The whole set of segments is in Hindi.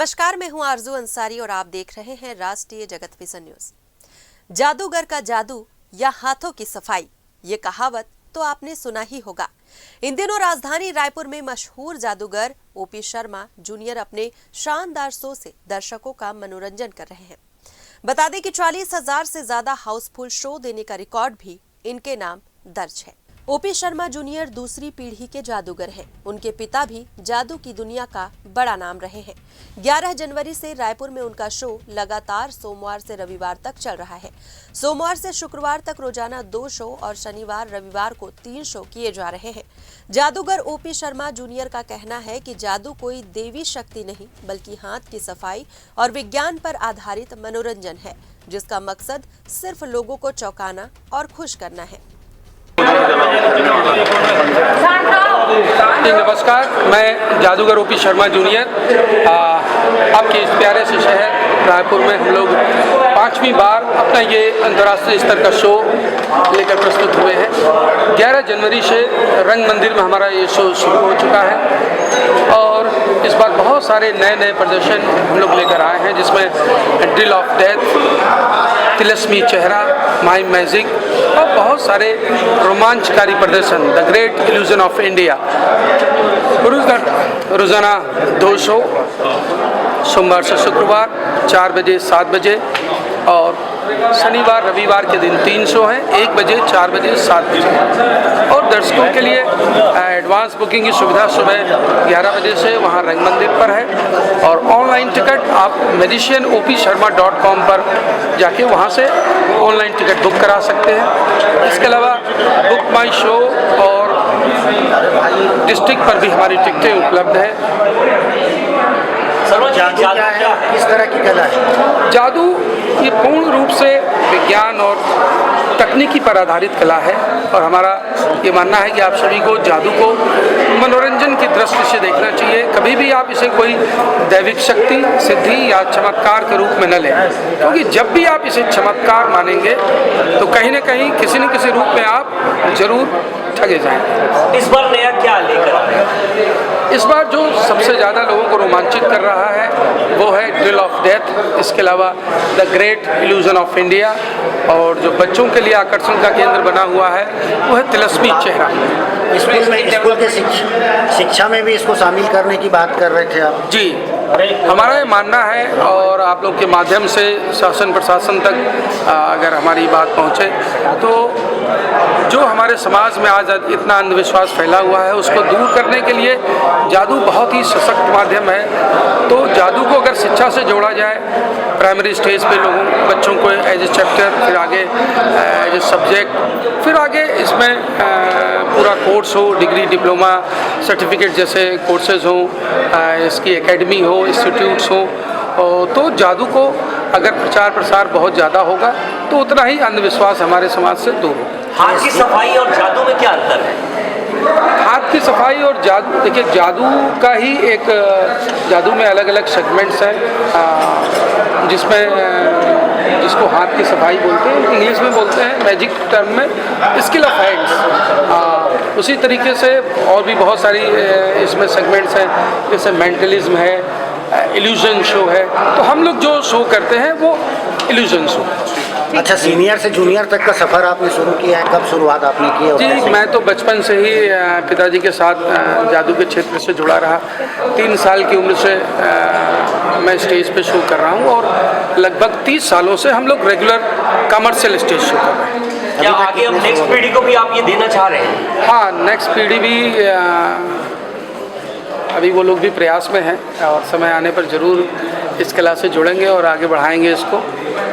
नमस्कार, मैं हूं आरजू अंसारी और आप देख रहे हैं राष्ट्रीय जगत विजन न्यूज। जादूगर का जादू या हाथों की सफाई, ये कहावत तो आपने सुना ही होगा। इन दिनों राजधानी रायपुर में मशहूर जादूगर ओपी शर्मा जूनियर अपने शानदार शो से दर्शकों का मनोरंजन कर रहे हैं। बता दें कि 40,000 से ज्यादा हाउसफुल शो देने का रिकॉर्ड भी इनके नाम दर्ज है। ओपी शर्मा जूनियर दूसरी पीढ़ी के जादूगर हैं। उनके पिता भी जादू की दुनिया का बड़ा नाम रहे हैं। 11 जनवरी से रायपुर में उनका शो लगातार सोमवार से रविवार तक चल रहा है। सोमवार से शुक्रवार तक रोजाना 2 शो और शनिवार रविवार को 3 शो किए जा रहे हैं। जादूगर ओपी शर्मा जूनियर का कहना है कि जादू कोई देवी शक्ति नहीं, बल्कि हाथ की सफाई और विज्ञान पर आधारित मनोरंजन है, जिसका मकसद सिर्फ लोगों को चौंकाना और खुश करना है। नमस्कार, मैं जादूगर ओपी शर्मा जूनियर आपके इस प्यारे से शहर रायपुर में हम लोग 5वीं बार अपना ये अंतर्राष्ट्रीय स्तर का शो लेकर प्रस्तुत हुए हैं। 11 जनवरी से रंग मंदिर में हमारा ये शो शुरू हो चुका है और इस बार बहुत सारे नए प्रदर्शन हम लोग लेकर आए हैं, जिसमें ड्रिल ऑफ डेथ, तिलस्मी चेहरा, माइम मैजिक और बहुत सारे रोमांचकारी प्रदर्शन, the great illusion of India. रोजाना 2 शो, सोमवार से शुक्रवार 4 बजे 7 बजे और शनिवार रविवार के दिन 3 शो हैं, 1 बजे 4 बजे 7 बजे। और दर्शकों के लिए एडवांस बुकिंग की सुविधा सुबह 11 बजे से वहां रंग मंदिर पर है और ऑनलाइन टिकट आप magicianopsharma.com पर जाके वहां से ऑनलाइन टिकट बुक करा सकते हैं। इसके अलावा बुक माई शो और डिस्ट्रिक्ट पर भी हमारी टिकटें उपलब्ध हैं। जादू क्या है? किस तरह की कला है? जादू ये पूर्ण रूप से विज्ञान और तकनीकी पर आधारित कला है और हमारा ये मानना है कि आप सभी को जादू को मनोरंजन की दृष्टि से देखना चाहिए। कभी भी आप इसे कोई दैविक शक्ति, सिद्धि या चमत्कार के रूप में न लें, क्योंकि जब भी आप इसे चमत्कार मानेंगे तो कहीं न कहीं किसी न किसी रूप में आप जरूर ठगे जाएंगे। इस बार नया क्या लेकर आए? इस बार जो सबसे ज़्यादा लोगों को रोमांचित कर रहा है वो है ड्रिल ऑफ डेथ। इसके अलावा the great illusion of India और जो बच्चों के लिए आकर्षण का केंद्र बना हुआ है वो है तिलस्मी चेहरा। स्कूल के शिक्षा में भी इसको शामिल करने की बात कर रहे थे आप? जी, हमारा ये मानना है और आप लोग के माध्यम से शासन प्रशासन तक अगर हमारी बात पहुँचे तो जो हमारे समाज में आज इतना अंधविश्वास फैला हुआ है उसको दूर करने के लिए जादू बहुत ही सशक्त माध्यम है। तो जादू को अगर शिक्षा से जोड़ा जाए, प्राइमरी स्टेज पे लोगों बच्चों को एज ए चैप्टर, फिर आगे एज ए सब्जेक्ट, फिर आगे इसमें पूरा कोर्स हो, डिग्री, डिप्लोमा, सर्टिफिकेट जैसे कोर्सेज हों, इसकी एकेडमी हो, इंस्टीट्यूट्स हो, तो जादू को अगर प्रचार प्रसार बहुत ज़्यादा होगा तो उतना ही अंधविश्वास हमारे समाज से दूर होगा। हाथ की सफाई और जादू में क्या अंतर है? हाथ की सफाई और जादू, देखिए जादू का ही एक, जादू में अलग अलग सेगमेंट्स हैं जिसमें जिसको हाथ की सफाई बोलते हैं, इंग्लिश में बोलते हैं मैजिक टर्म में स्किल ऑफ हैंड्स। उसी तरीके से और भी बहुत सारी इसमें सेगमेंट्स हैं, जैसे मेंटलिज्म है, इल्यूजन शो है। तो हम लोग जो शो करते हैं वो इल्यूजन शो। अच्छा, सीनियर से जूनियर तक का सफ़र आपने शुरू किया है, कब शुरुआत आपने की है? जी, मैं तो बचपन से ही पिताजी के साथ जादू के क्षेत्र से जुड़ा रहा। 3 साल की उम्र से मैं स्टेज पे शो कर रहा हूँ और लगभग 30 सालों से हम लोग रेगुलर कमर्शियल स्टेज शो कर रहे हैं। क्या आगे अब नेक्स्ट पीढ़ी को भी आप ये देना चाह रहे हैं? हाँ, नेक्स्ट पीढ़ी भी अभी वो लोग भी प्रयास में हैं और समय आने पर ज़रूर इस कला से जुड़ेंगे और आगे बढ़ाएंगे इसको।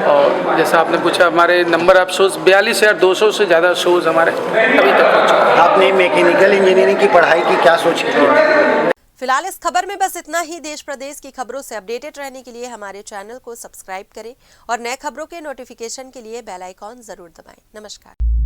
और जैसा आपने पूछा, हमारे नंबर ऑफ शोज़ 42,200 से ज़्यादा शोज़ हमारे अभी तक पहुँचे। आपने मैकेनिकल इंजीनियरिंग की पढ़ाई की क्या सोच की है? फिलहाल इस खबर में बस इतना ही। देश प्रदेश की खबरों से अपडेटेड रहने के लिए हमारे चैनल को सब्सक्राइब करें और नए खबरों के नोटिफिकेशन के लिए बेल आइकॉन जरूर दबाएं। नमस्कार।